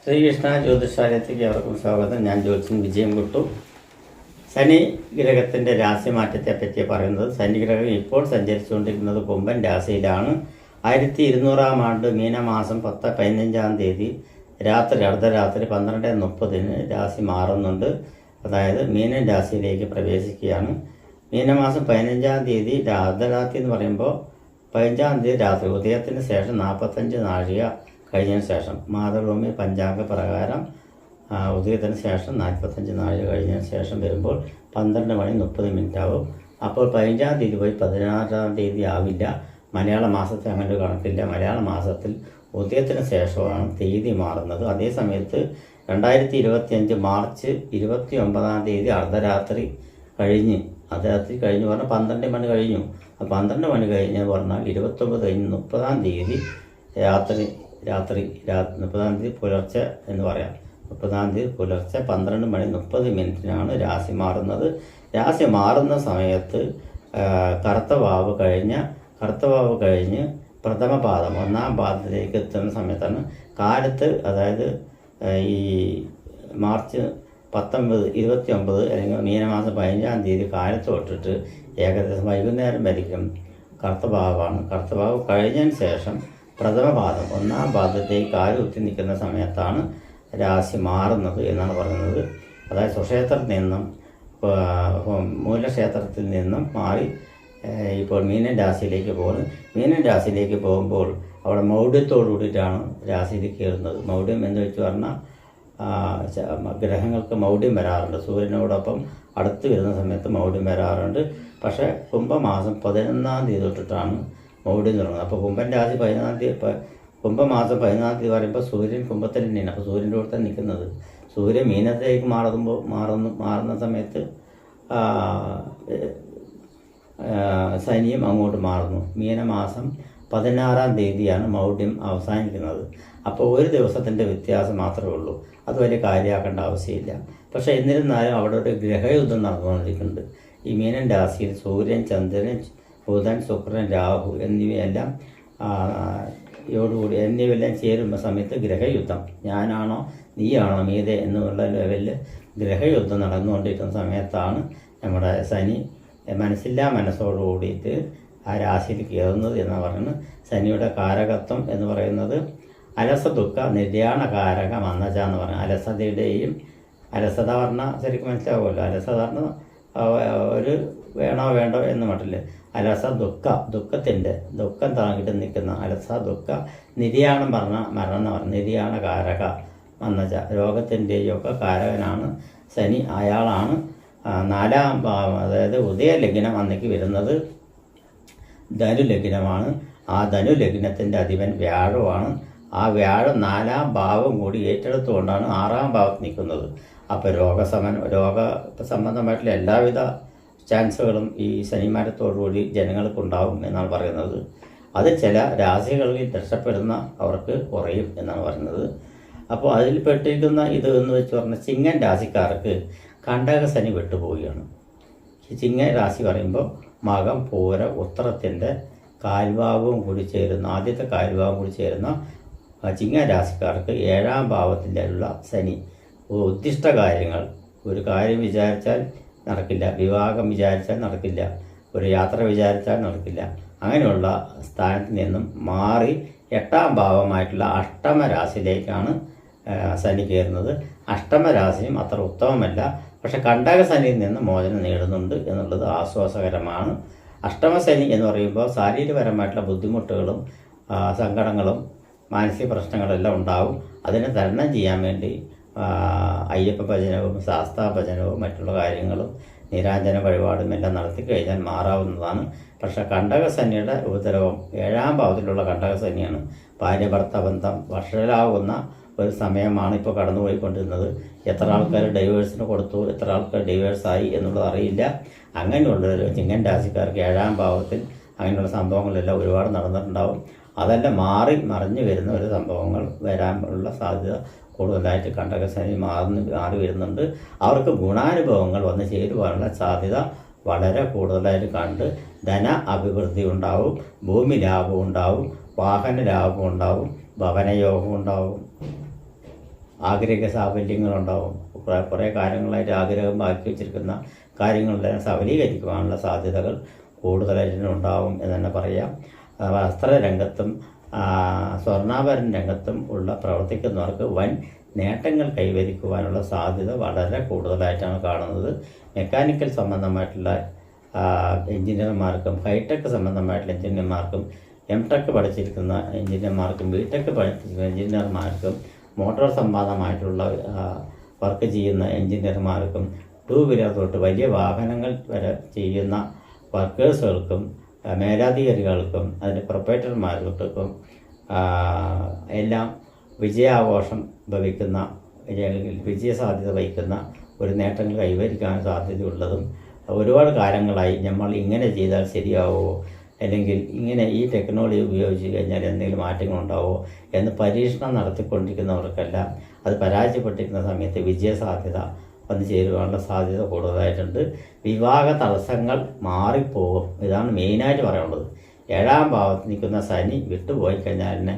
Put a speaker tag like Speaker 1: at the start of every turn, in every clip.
Speaker 1: ശ്രീകൃഷ്ണ ജ്യോതിഷാലയത്തിലേക്ക് അവർക്കും സ്വാഗതം. ഞാൻ ജ്യോത്സ്യൻ വിജയം കുട്ടു. ശനി ഗ്രഹത്തിൻ്റെ രാശിമാറ്റത്തെ പറ്റി പറയുന്നത്, ശനി ഗ്രഹം ഇപ്പോൾ സഞ്ചരിച്ചുകൊണ്ടിരിക്കുന്നത് കുംഭൻ രാശിയിലാണ്. 1200 ആണ്ട് മീനമാസം 15 രാത്രി അർദ്ധരാത്രി 12:30 രാശി മാറുന്നുണ്ട്. അതായത് മീനൻ രാശിയിലേക്ക് പ്രവേശിക്കുകയാണ്. മീനമാസം 15 അർദ്ധരാത്രി എന്ന് പറയുമ്പോൾ 15 രാത്രി ഉദയത്തിന് ശേഷം 45 നാഴിക കഴിഞ്ഞതിന് ശേഷം മാതൃഭൂമി പഞ്ചാംഗ പ്രകാരം ഉദയത്തിന് ശേഷം 45 നാഴിക കഴിഞ്ഞതിന് ശേഷം വരുമ്പോൾ 12:30 ആവും. അപ്പോൾ 15 പോയി 16 ആവില്ല. മലയാള മാസത്തിൽ അങ്ങനെ ഒരു കണക്കില്ല. മലയാള മാസത്തിൽ ഉദയത്തിന് ശേഷമാണ് തീയതി മാറുന്നത്. അതേ സമയത്ത് 2025 മാർച്ച് 29 അർദ്ധരാത്രി കഴിഞ്ഞ് പറഞ്ഞാൽ 12 മണി കഴിഞ്ഞു. 12 മണി കഴിഞ്ഞ് പറഞ്ഞാൽ 29 കഴിഞ്ഞ് 30 രാത്രി 30 പുലർച്ചെ എന്ന് പറയാം. 30 പുലർച്ചെ 12:30 രാശി മാറുന്നത്. രാശി മാറുന്ന സമയത്ത് കറുത്ത വാവ് കഴിഞ്ഞ് പ്രഥമ പാദം 1-ാം പാദത്തിലേക്ക് എത്തുന്ന സമയത്താണ് കാലത്ത്. അതായത് ഈ മാർച്ച് 29 അല്ലെങ്കിൽ മീനമാസം 15 കാലത്ത് തൊട്ടിട്ട് ഏകദേശം വൈകുന്നേരം വരെയും കറുത്ത ഭാവമാണ്. കറുത്ത ഭാവ് കഴിഞ്ഞതിന് ശേഷം പ്രഥമ പാദം 1-ാം പാദത്തേക്ക് കാല് കുത്തി നിൽക്കുന്ന സമയത്താണ് രാശി മാറുന്നത് എന്നാണ് പറയുന്നത്. അതായത് സ്വക്ഷേത്രത്തിൽ നിന്നും മൂലക്ഷേത്രത്തിൽ നിന്നും മാറി ഇപ്പോൾ മീനൻ രാശിയിലേക്ക് പോകുന്നത്. മീനൻ രാശിയിലേക്ക് പോകുമ്പോൾ അവിടെ മൗഢ്യത്തോടു കൂടിയിട്ടാണ് രാശിയിൽ കയറുന്നത്. മൗഢ്യം എന്ന് വെച്ച് പറഞ്ഞാൽ ഗ്രഹങ്ങൾക്ക് മൗഢ്യം വരാറുണ്ട്. സൂര്യനോടൊപ്പം അടുത്ത് വരുന്ന സമയത്ത് മൗഢ്യം വരാറുണ്ട്. പക്ഷേ കുംഭമാസം 11 തൊട്ടിട്ടാണ് മൗഢ്യം തുടങ്ങുന്നത്. അപ്പോൾ കുംഭൻ രാശി 14 കുംഭമാസം 14 പറയുമ്പോൾ സൂര്യൻ കുംഭത്തിൽ തന്നെയാണ്. അപ്പോൾ സൂര്യൻ്റെ കൂടെ തന്നെ നിൽക്കുന്നത്. സൂര്യൻ മീനത്തിലേക്ക് മാറുന്ന സമയത്ത് ശനിയും അങ്ങോട്ട് മാറുന്നു. മീനമാസം 16 മൗഢ്യം അവസാനിക്കുന്നത്. അപ്പോൾ ഒരു ദിവസത്തിൻ്റെ വ്യത്യാസം മാത്രമേ ഉള്ളൂ. അത് വലിയ കാര്യമാക്കേണ്ട ആവശ്യമില്ല. പക്ഷേ എന്നിരുന്നാലും അവിടെ ഒരു ഗ്രഹയുദ്ധം നടന്നുകൊണ്ടിരിക്കുന്നുണ്ട്. ഈ മീനൻ രാശിയിൽ സൂര്യൻ, ചന്ദ്രൻ, ബുധൻ, ശുക്രൻ, രാഹു എന്നിവയെല്ലാം ചേരുന്ന സമയത്ത് ഗ്രഹയുദ്ധം, ഞാനാണോ നീയാണോ മീതെ എന്നുള്ള ലെവലിൽ ഗ്രഹയുദ്ധം നടന്നുകൊണ്ടിരിക്കുന്ന സമയത്താണ് നമ്മുടെ ശനി മനസ്സോടു കൂടിയിട്ട് ആ രാശിയിൽ കയറുന്നത് എന്ന് പറയുന്നത്. ശനിയുടെ കാരകത്വം എന്ന് പറയുന്നത് അലസ ദുഃഖ നിര്യാണ കാരക മന്നജ എന്ന് പറയുന്നത്. അലസത പറഞ്ഞാൽ ശരിക്കും മനസ്സിലാവുമല്ലോ. അലസത പറഞ്ഞാൽ ഒരു വേണ്ടോ എന്ന് മട്ടില്ല. അലസ ദുഃഖം താങ്ങിട്ട് നിൽക്കുന്ന അലസ ദുഃഖ നിര്യാണം പറഞ്ഞ മരണം എന്ന് പറഞ്ഞ നിര്യാണ കാരക മന്നജ, രോഗത്തിൻ്റെയും ഒക്കെ കാരകനാണ് ശനി. അയാളാണ് 4-ാം ഭാവം, അതായത് ഉദയലഗ്നം അന്നേക്ക് വരുന്നത് ധനുലഗ്നമാണ്. ആ ധനുലഗ്നത്തിൻ്റെ അധിപൻ വ്യാഴമാണ്. ആ വ്യാഴം 4-ാം ഭാവം കൂടി ഏറ്റെടുത്തുകൊണ്ടാണ് 6-ാം ഭാവത്ത് നിൽക്കുന്നത്. അപ്പോൾ രോഗ സംബന്ധമായിട്ടുള്ള എല്ലാവിധ ചാൻസുകളും ഈ ശനിമാരത്തോടുകൂടി ജനങ്ങൾക്കുണ്ടാവും എന്നാണ് പറയുന്നത്. അത് ചില രാശികളിൽ രക്ഷപ്പെടുന്ന അവർക്ക് കുറയും എന്നാണ് പറയുന്നത്. അപ്പോൾ അതിൽ പെട്ടിരിക്കുന്ന ഇത് എന്ന് വെച്ച് പറഞ്ഞാൽ ചിങ്ങൻ രാശിക്കാർക്ക് കണ്ടകശനി വിട്ടുപോവുകയാണ്. ചിങ്ങൻ രാശി പറയുമ്പോൾ മകം, പൂര, ഉത്തരത്തിൻ്റെ കാൽഭാവവും കൂടി ചേരുന്ന ആദ്യത്തെ കാൽഭാവം കൂടി ചേരുന്ന ചിങ്ങൻ രാശിക്കാർക്ക് 7-ാം ഭാവത്തിലുള്ള ശനി ഉദ്ദിഷ്ട കാര്യങ്ങൾ, ഒരു കാര്യം വിചാരിച്ചാൽ നടക്കില്ല, വിവാഹം വിചാരിച്ചാൽ നടക്കില്ല, ഒരു യാത്ര വിചാരിച്ചാൽ നടക്കില്ല, അങ്ങനെയുള്ള സ്ഥാനത്ത് നിന്നും മാറി 8-ാം ഭാവമായിട്ടുള്ള അഷ്ടമ രാശിയിലേക്കാണ് ശനി കയറുന്നത്. അഷ്ടമ രാശിയും അത്ര ഉത്തമമല്ല. പക്ഷെ കണ്ടകശനിയിൽ നിന്ന് മോചനം നേടുന്നുണ്ട് എന്നുള്ളത് ആശ്വാസകരമാണ്. അഷ്ടമശനി എന്ന് പറയുമ്പോൾ ശാരീരികപരമായിട്ടുള്ള ബുദ്ധിമുട്ടുകളും സങ്കടങ്ങളും മാനസിക പ്രശ്നങ്ങളെല്ലാം ഉണ്ടാവും. അതിനെ തരണം ചെയ്യാൻ വേണ്ടി അയ്യപ്പ ഭജനവും ശാസ്താ ഭജനവും മറ്റുള്ള കാര്യങ്ങളും നീരാഞ്ജന വഴിപാടും എല്ലാം നടത്തി കഴിഞ്ഞാൽ മാറാവുന്നതാണ്. പക്ഷെ കണ്ടകശനിയുടെ ഉപദ്രവം 7-ാം ഭാവത്തിലുള്ള കണ്ടകശനിയാണ്. ഭാര്യ ഭർത്ത ബന്ധം വഷളാവുന്ന ഒരു സമയമാണ് ഇപ്പോൾ കടന്നുപോയിക്കൊണ്ടിരുന്നത്. എത്ര ആൾക്കാർ ഡൈവേഴ്സിന് കൊടുത്തു, എത്ര ആൾക്കാർ ഡൈവേഴ്സായി എന്നുള്ളത് അറിയില്ല. അങ്ങനെയുള്ളൊരു ചിങ്ങൻ രാശിക്കാർക്ക് 7-ാം ഭാവത്തിൽ അങ്ങനെയുള്ള സംഭവങ്ങളെല്ലാം ഒരുപാട് നടന്നിട്ടുണ്ടാവും. അതെല്ലാം മറിഞ്ഞു വരുന്ന ഒരു സംഭവങ്ങൾ വരാനുള്ള സാധ്യത കൂടുതലായിട്ട് കണ്ടകശനി മാറി വരുന്നുണ്ട്. അവർക്ക് ഗുണാനുഭവങ്ങൾ വന്ന് ചേരുവാനുള്ള സാധ്യത വളരെ കൂടുതലായിട്ട് കണ്ട് ധന അഭിവൃദ്ധി ഉണ്ടാവും, ഭൂമി ലാഭം ഉണ്ടാവും, വാഹന ലാഭം ഉണ്ടാവും, ഭവനയോഗം ഉണ്ടാവും. ആഗ്രഹ സാഫല്യങ്ങളുണ്ടാവും. കുറേ കാര്യങ്ങളായിട്ട് ആഗ്രഹം ബാക്കി വെച്ചിരിക്കുന്ന കാര്യങ്ങളെല്ലാം സഫലീകരിക്കുവാനുള്ള സാധ്യതകൾ കൂടുതലായിട്ട് ഉണ്ടാവും എന്ന് തന്നെ പറയാം. വസ്ത്രരംഗത്തും സ്വർണ്ണാഭരണ രംഗത്തും പ്രവർത്തിക്കുന്നവർക്ക് വൻ നേട്ടങ്ങൾ കൈവരിക്കുവാനുള്ള സാധ്യത വളരെ കൂടുതലായിട്ടാണ് കാണുന്നത്. മെക്കാനിക്കൽ സംബന്ധമായിട്ടുള്ള എഞ്ചിനീയർമാർക്കും ഹൈടെക് സംബന്ധമായിട്ടുള്ള എഞ്ചിനീയർമാർക്കും എംടെക് പഠിച്ചിരിക്കുന്ന എഞ്ചിനീയർമാർക്കും ബിടെക് പഠിച്ചിരിക്കുന്ന എഞ്ചിനീയർമാർക്കും മോട്ടോർ സംബന്ധമായിട്ടുള്ള വർക്ക് ചെയ്യുന്ന എഞ്ചിനീയർമാർക്കും 2 വീലർ തൊട്ട് വലിയ വാഹനങ്ങൾ വരെ ചെയ്യുന്ന വർക്കേഴ്സുകൾക്കും മേലധികാരികൾക്കും അതിൻ്റെ പ്രൊപ്പറേറ്റർമാർക്കും എല്ലാം വിജയാഘോഷം ഭവിക്കുന്ന അല്ലെങ്കിൽ വിജയസാധ്യത വഹിക്കുന്ന ഒരു നേട്ടങ്ങൾ കൈവരിക്കാൻ സാധ്യതയുള്ളതും ഒരുപാട് കാലങ്ങളായി നമ്മൾ ഇങ്ങനെ ചെയ്താൽ ശരിയാവുമോ, അല്ലെങ്കിൽ ഇങ്ങനെ ഈ ടെക്നോളജി ഉപയോഗിച്ച് കഴിഞ്ഞാൽ എന്തെങ്കിലും മാറ്റങ്ങളുണ്ടാവുമോ എന്ന് പരീക്ഷണം നടത്തിക്കൊണ്ടിരിക്കുന്നവർക്കെല്ലാം അത് പരാജയപ്പെട്ടിരിക്കുന്ന സമയത്ത് വിജയസാധ്യത വന്നു ചേരുവാനുള്ള സാധ്യത കൂടുതലായിട്ടുണ്ട്. വിവാഹ തടസ്സങ്ങൾ മാറിപ്പോകും. ഇതാണ് മെയിനായിട്ട് പറയാനുള്ളത്. 7ാം ഭാവത്ത് നിൽക്കുന്ന ശനി വിട്ടുപോയി കഴിഞ്ഞാൽ തന്നെ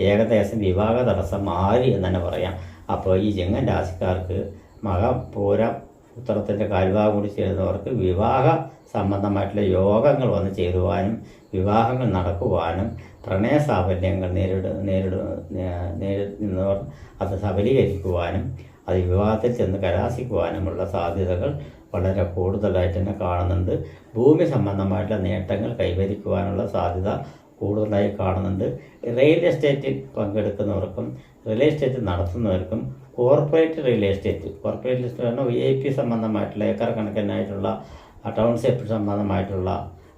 Speaker 1: ഏകദേശം വിവാഹ തടസ്സം മാറി എന്ന് തന്നെ പറയാം. അപ്പോൾ ഈ ചിങ്ങൻ രാശിക്കാർക്ക് മകം പൂരം ഉത്തരത്തിൻ്റെ കാൽഭാഗം കൂടി ചേരുന്നവർക്ക് വിവാഹ സംബന്ധമായിട്ടുള്ള യോഗങ്ങൾ വന്ന് ചേരുവാനും വിവാഹങ്ങൾ നടക്കുവാനും പ്രണയ സാഫല്യങ്ങൾ നേരിടുന്നവർ അത് സഫലീകരിക്കുവാനും അത് വിവാഹത്തിൽ ചെന്ന് കലാശിക്കുവാനുമുള്ള സാധ്യതകൾ വളരെ കൂടുതലായിട്ട് തന്നെ കാണുന്നുണ്ട്. ഭൂമി സംബന്ധമായിട്ടുള്ള നേട്ടങ്ങൾ കൈവരിക്കുവാനുള്ള സാധ്യത കൂടുതലായി കാണുന്നുണ്ട്. റിയൽ എസ്റ്റേറ്റിൽ പങ്കെടുക്കുന്നവർക്കും റിയൽ എസ്റ്റേറ്റ് നടത്തുന്നവർക്കും കോർപ്പറേറ്റ് റിയൽ എസ്റ്റേറ്റ് VIP സംബന്ധമായിട്ടുള്ള ഏക്കർ കണക്കിനായിട്ടുള്ള ടൗൺഷിപ്പ് സംബന്ധമായിട്ടുള്ള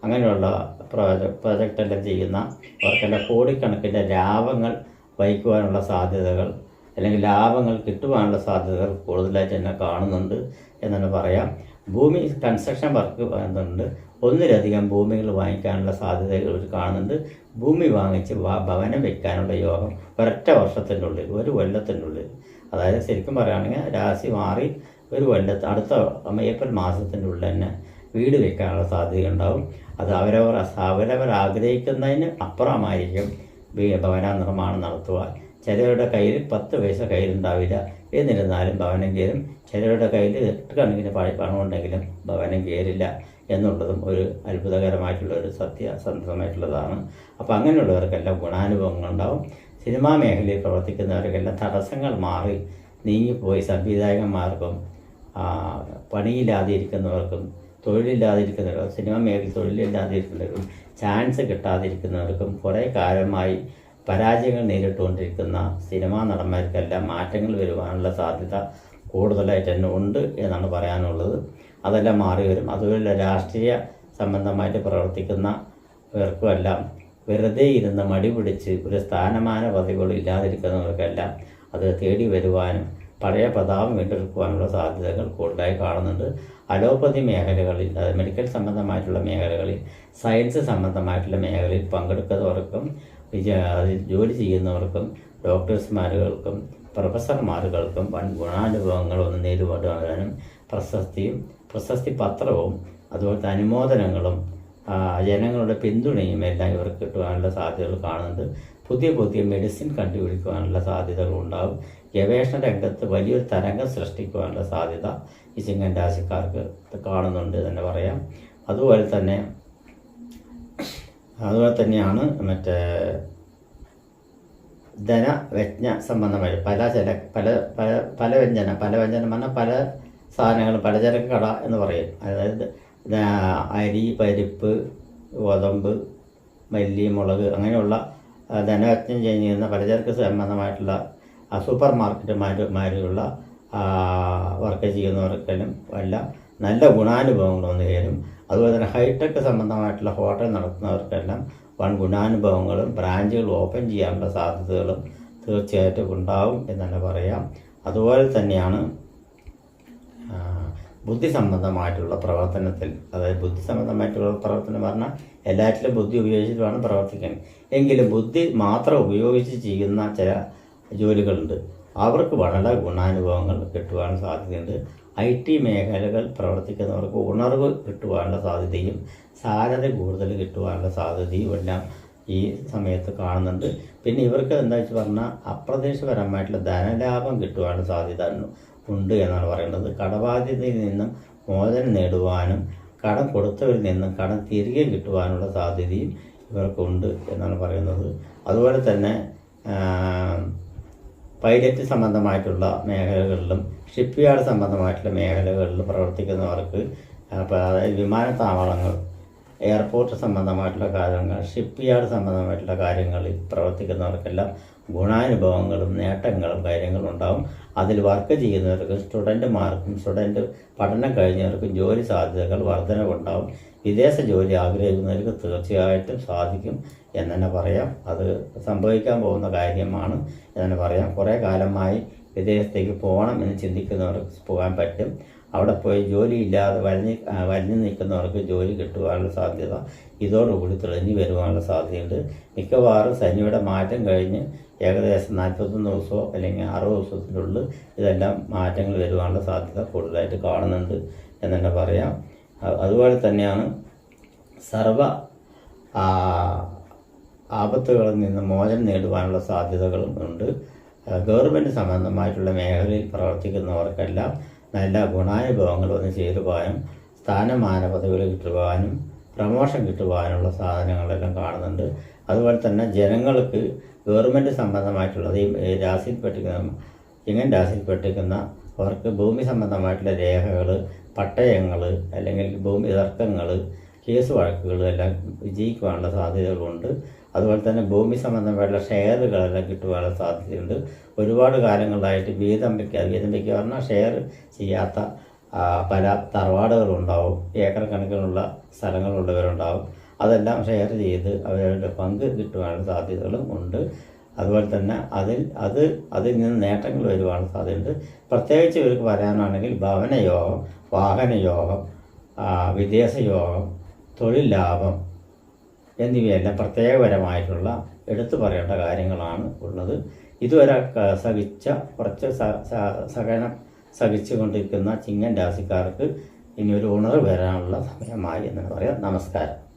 Speaker 1: അങ്ങനെയുള്ള പ്രോജക്റ്റെല്ലാം ചെയ്യുന്ന അവർക്കെല്ലാം കോടിക്കണക്കിൻ്റെ ലാഭങ്ങൾ വഹിക്കുവാനുള്ള സാധ്യതകൾ അല്ലെങ്കിൽ ലാഭങ്ങൾ കിട്ടുവാനുള്ള സാധ്യതകൾ കൂടുതലായിട്ട് തന്നെ കാണുന്നുണ്ട് എന്നാണ് പറയാം. ഭൂമി കൺസ്ട്രക്ഷൻ വർക്ക് എന്തുണ്ട്, ഒന്നിലധികം ഭൂമികൾ വാങ്ങിക്കാനുള്ള സാധ്യതകൾ കാണുന്നുണ്ട്. ഭൂമി വാങ്ങിച്ച് ഭവനം വയ്ക്കാനുള്ള യോഗം ഒരൊറ്റ വർഷത്തിൻ്റെ ഉള്ളിൽ, ഒരു കൊല്ലത്തിൻ്റെ ഉള്ളിൽ, അതായത് ശരിക്കും പറയുകയാണെങ്കിൽ രാശി മാറി ഒരു അടുത്ത ഏപ്രിൽ മാസത്തിൻ്റെ ഉള്ളിൽ തന്നെ വീട് വയ്ക്കാനുള്ള സാധ്യതയുണ്ടാവും. അത് അവരവർ ആഗ്രഹിക്കുന്നതിന് അപ്പുറമായിരിക്കും ഭവന നിർമ്മാണം നടത്തുവാൻ. ചിലരുടെ കയ്യിൽ 10 പൈസ കയ്യിലുണ്ടാവില്ല, എന്നിരുന്നാലും ഭവനം കയറും. ചിലരുടെ കയ്യിൽ 8 കണക്കിന് പണമുണ്ടെങ്കിലും ഭവനം കയറില്ല എന്നുള്ളതും ഒരു അത്ഭുതകരമായിട്ടുള്ള ഒരു സത്യസന്ധമായിട്ടുള്ളതാണ്. അപ്പോൾ അങ്ങനെയുള്ളവർക്കെല്ലാം ഗുണാനുഭവങ്ങളുണ്ടാവും. സിനിമാ മേഖലയിൽ പ്രവർത്തിക്കുന്നവർക്കെല്ലാം തടസ്സങ്ങൾ മാറി നീങ്ങിപ്പോയി സംവിധായകന്മാർക്കും പണിയില്ലാതിരിക്കുന്നവർക്കും തൊഴിലില്ലാതിരിക്കുന്നവർക്കും സിനിമാ മേഖലയിൽ തൊഴിലില്ലാതിരിക്കുന്നവർക്കും ചാൻസ് കിട്ടാതിരിക്കുന്നവർക്കും കുറേ കാലമായി പരാജയങ്ങൾ നേരിട്ടുകൊണ്ടിരിക്കുന്ന സിനിമാ നടന്മാർക്കെല്ലാം മാറ്റങ്ങൾ വരുവാനുള്ള സാധ്യത കൂടുതലായിട്ട് തന്നെ ഉണ്ട് എന്നാണ് പറയാനുള്ളത്. അതെല്ലാം മാറി വരും. അതുപോലെ രാഷ്ട്രീയ സംബന്ധമായിട്ട് പ്രവർത്തിക്കുന്നവർക്കുമെല്ലാം വെറുതെ ഇരുന്ന് മടി പിടിച്ച് ഒരു സ്ഥാനമാന പദവികളും ഇല്ലാതിരിക്കുന്നവർക്കെല്ലാം അത് തേടി വരുവാനും പഴയ പ്രതാപം വീണ്ടെടുക്കുവാനുള്ള സാധ്യതകൾ കൂടുതലായി കാണുന്നുണ്ട്. അലോപ്പതി മേഖലകളിൽ, മെഡിക്കൽ സംബന്ധമായിട്ടുള്ള മേഖലകളിൽ, സയൻസ് സംബന്ധമായിട്ടുള്ള മേഖലയിൽ പങ്കെടുക്കുന്നവർക്കും അതിൽ ജോലി ചെയ്യുന്നവർക്കും ഡോക്ടേഴ്സ്മാരുകൾക്കും പ്രൊഫസർമാരുകൾക്കും വൻ ഗുണാനുഭവങ്ങൾ ഒന്ന് നേരിടുവാനും പ്രശസ്തി പത്രവും അതുപോലത്തെ അനുമോദനങ്ങളും ജനങ്ങളുടെ പിന്തുണയും എല്ലാം ഇവർക്ക് കിട്ടുവാനുള്ള സാധ്യതകൾ കാണുന്നുണ്ട്. പുതിയ മെഡിസിൻ കണ്ടുപിടിക്കുവാനുള്ള സാധ്യതകൾ ഉണ്ടാകും. ഗവേഷണ രംഗത്ത് വലിയൊരു തരംഗം സൃഷ്ടിക്കുവാനുള്ള സാധ്യത ഈ ചിങ്ങൻ രാശിക്കാർക്ക് കാണുന്നുണ്ട് തന്നെ പറയാം. അതുപോലെ തന്നെയാണ് ധനവ്യജ്ഞ സംബന്ധമായിട്ട് പലവ്യഞ്ജനം പറഞ്ഞാൽ പല സാധനങ്ങളും പലചരക്ക് കട എന്ന് പറയും. അതായത് അരി, പരിപ്പ്, ഗോതമ്പ്, മല്ലി, മുളക് അങ്ങനെയുള്ള ധനവ്യജ്ഞം ചെയ്യുന്ന പലചരക്ക് സംബന്ധമായിട്ടുള്ള സൂപ്പർ മാർക്കറ്റുമാരുള്ള വർക്ക് ചെയ്യുന്നവർക്കെല്ലാം എല്ലാം നല്ല ഗുണാനുഭവങ്ങൾ വന്നു ചേരും. അതുപോലെ തന്നെ ഹൈടെക് സംബന്ധമായിട്ടുള്ള ഹോട്ടൽ നടത്തുന്നവർക്കെല്ലാം വൻ ഗുണാനുഭവങ്ങളും ബ്രാഞ്ചുകൾ ഓപ്പൺ ചെയ്യാനുള്ള സാധ്യതകളും തീർച്ചയായിട്ടും ഉണ്ടാവും എന്ന് തന്നെ പറയാം. അതുപോലെ തന്നെയാണ് ബുദ്ധി സംബന്ധമായിട്ടുള്ള പ്രവർത്തനത്തിൽ, അതായത് ബുദ്ധി സംബന്ധമായിട്ടുള്ള പ്രവർത്തനം പറഞ്ഞാൽ എല്ലാറ്റിലും ബുദ്ധി ഉപയോഗിച്ചിട്ട് വേണം പ്രവർത്തിക്കാൻ. എങ്കിലും ബുദ്ധി മാത്രം ഉപയോഗിച്ച് ചെയ്യുന്ന ചില ജോലികളുണ്ട്. അവർക്ക് വളരെ ഗുണാനുഭവങ്ങൾ കിട്ടുവാൻ സാധ്യതയുണ്ട്. IT മേഖലകൾ പ്രവർത്തിക്കുന്നവർക്ക് ഉണർവ് കിട്ടുവാനുള്ള സാധ്യതയും സാധ്യത കൂടുതൽ കിട്ടുവാനുള്ള സാധ്യതയും എല്ലാം ഈ സമയത്ത് കാണുന്നുണ്ട്. പിന്നെ ഇവർക്ക് എന്താ വെച്ച് പറഞ്ഞാൽ അപ്രതീക്ഷിതപരമായിട്ടുള്ള ധനലാഭം കിട്ടുവാനുള്ള സാധ്യത ഉണ്ട് എന്നാണ് പറയുന്നത്. കടബാധ്യതയിൽ നിന്നും മോചനം നേടുവാനും കടം കൊടുത്തവരിൽ നിന്നും കടം തിരികെ കിട്ടുവാനുള്ള സാധ്യതയും ഇവർക്കുണ്ട് എന്നാണ് പറയുന്നത്. അതുപോലെ തന്നെ പൈലറ്റ് സംബന്ധമായിട്ടുള്ള മേഖലകളിലും ഷിപ്പ് യാർഡ് സംബന്ധമായിട്ടുള്ള മേഖലകളിലും പ്രവർത്തിക്കുന്നവർക്ക്, അതായത് വിമാനത്താവളങ്ങൾ, എയർപോർട്ട് സംബന്ധമായിട്ടുള്ള കാര്യങ്ങൾ, ഷിപ്പ് യാർഡ് സംബന്ധമായിട്ടുള്ള കാര്യങ്ങളിൽ പ്രവർത്തിക്കുന്നവർക്കെല്ലാം ഗുണാനുഭവങ്ങളും നേട്ടങ്ങളും കാര്യങ്ങളും ഉണ്ടാവും. അതിൽ വർക്ക് ചെയ്യുന്നവർക്കും സ്റ്റുഡൻറ്റ് പഠനം കഴിഞ്ഞവർക്കും ജോലി സാധ്യതകൾ വർധനവുണ്ടാവും. വിദേശ ജോലി ആഗ്രഹിക്കുന്നവർക്ക് തീർച്ചയായിട്ടും സാധിക്കും എന്ന് തന്നെ പറയാം. അത് സംഭവിക്കാൻ പോകുന്ന കാര്യമാണ് എന്ന് തന്നെ പറയാം. കുറേ കാലമായി വിദേശത്തേക്ക് പോകണം എന്ന് ചിന്തിക്കുന്നവർക്ക് പോകാൻ പറ്റും. അവിടെ പോയി ജോലിയില്ലാതെ വലിഞ്ഞു നിൽക്കുന്നവർക്ക് ജോലി കിട്ടുവാനുള്ള സാധ്യത ഇതോടുകൂടി തെളിഞ്ഞു വരുവാനുള്ള സാധ്യതയുണ്ട്. മിക്കവാറും ശനിയുടെ മാറ്റം കഴിഞ്ഞ് ഏകദേശം 41 ദിവസമോ അല്ലെങ്കിൽ 60 ദിവസത്തിനുള്ളിൽ ഇതെല്ലാം മാറ്റങ്ങൾ വരുവാനുള്ള സാധ്യത കൂടുതലായിട്ട് കാണുന്നുണ്ട് എന്ന് തന്നെ പറയാം. അതുപോലെ തന്നെയാണ് സർവ ആപത്തുകളിൽ നിന്ന് മോചനം നേടുവാനുള്ള സാധ്യതകളും ഉണ്ട്. ഗവൺമെൻറ് സംബന്ധമായിട്ടുള്ള മേഖലയിൽ പ്രവർത്തിക്കുന്നവർക്കെല്ലാം നല്ല ഗുണാനുഭവങ്ങൾ വന്ന് ചേരുവാനും സ്ഥാനമാന പദവികൾ കിട്ടുവാനും പ്രമോഷൻ കിട്ടുവാനുള്ള സാധനങ്ങളെല്ലാം കാണുന്നുണ്ട്. അതുപോലെ തന്നെ ജനങ്ങൾക്ക് ഗവൺമെൻറ് സംബന്ധമായിട്ടുള്ളത് ഈ രാശിയിൽപ്പെട്ടിരിക്കുന്ന ഇങ്ങനെ രാശിയിൽപ്പെട്ടിരിക്കുന്ന അവർക്ക് ഭൂമി സംബന്ധമായിട്ടുള്ള രേഖകൾ, പട്ടയങ്ങൾ അല്ലെങ്കിൽ ഭൂമി തർക്കങ്ങൾ, കേസ് വഴക്കുകൾ എല്ലാം വിജയിക്കുവാനുള്ള സാധ്യതകളുണ്ട്. അതുപോലെ തന്നെ ഭൂമി സംബന്ധമായിട്ടുള്ള ഷെയറുകളെല്ലാം കിട്ടുവാനുള്ള സാധ്യതയുണ്ട്. ഒരുപാട് കാലങ്ങളായിട്ട് വീതം വയ്ക്കുക പറഞ്ഞാൽ ഷെയർ ചെയ്യാത്ത പല തറവാടുകളുണ്ടാവും, ഏക്കർ കണക്കിനുള്ള സ്ഥലങ്ങളുള്ളവരുണ്ടാവും. അതെല്ലാം ഷെയർ ചെയ്ത് അവരുടെ പങ്ക് കിട്ടുവാനുള്ള സാധ്യതകളും ഉണ്ട്. അതുപോലെ തന്നെ അതിൽ നിന്ന് നേട്ടങ്ങൾ വരുവാനുള്ള സാധ്യതയുണ്ട്. പ്രത്യേകിച്ച് ഇവർക്ക് പറയാനാണെങ്കിൽ ഭവനയോഗം, വാഹനയോഗം, വിദേശ യോഗം, തൊഴിൽ ലാഭം എന്നിവയെല്ലാം പ്രത്യേകപരമായിട്ടുള്ള എടുത്തു പറയേണ്ട കാര്യങ്ങളാണ് ഉള്ളത്. ഇതുവരെ സഹിച്ചുകൊണ്ടിരിക്കുന്ന ചിങ്ങൻ രാശിക്കാർക്ക് ഇനിയൊരു ഉണർവ് വരാനുള്ള സമയമായി എന്ന് പറയാം. നമസ്കാരം.